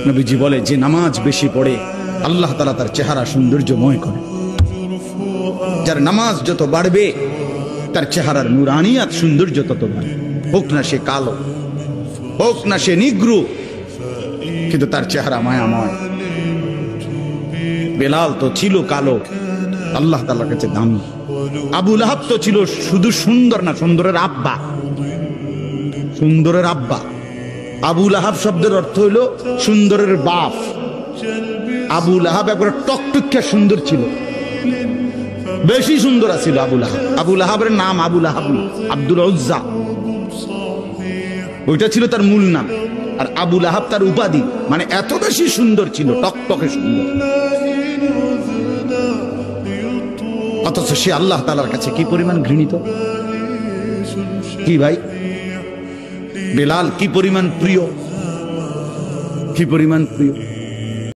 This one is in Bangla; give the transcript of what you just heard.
নবীজি বলে, যে নামাজ বেশি পড়ে আল্লাহ তাআলা তার চেহারা সৌন্দর্যময় করে। যার নামাজ যত বাড়বে তার চেহারার নুরানিয়াত সৌন্দর্য তত বাড়বে। হোক না সে কালো, হোক না সে নিগ্রু, কিন্তু তার চেহারা মায়াময়। বেলাল তো ছিল কালো, আল্লাহ তাআলার কাছে দামি। আবু লাহাব তো ছিল শুধু সুন্দর না, সুন্দরের আব্বা, সুন্দরের আব্বা। আবু লাহাব শব্দের অর্থ হইল সুন্দরের বাপ। আবু লাহাব একবার টকটকে সুন্দর ছিল, বেশি সুন্দর ছিল আবু লাহাব। আবু লাহাবের নাম আবু লাহাব না, আব্দুল উজ্জা, ওইটা ছিল তার মূল নাম। আর আবু লাহাব তার উপাধি, মানে এত বেশি সুন্দর ছিল, টকটকে সুন্দর। অথচ সে আল্লাহ তাআলার কাছে কি পরিমাণ ঘৃণিত। কি ভাই, বেলাল কি পরিমাণ প্রিয়, কি পরিমাণ প্রিয়।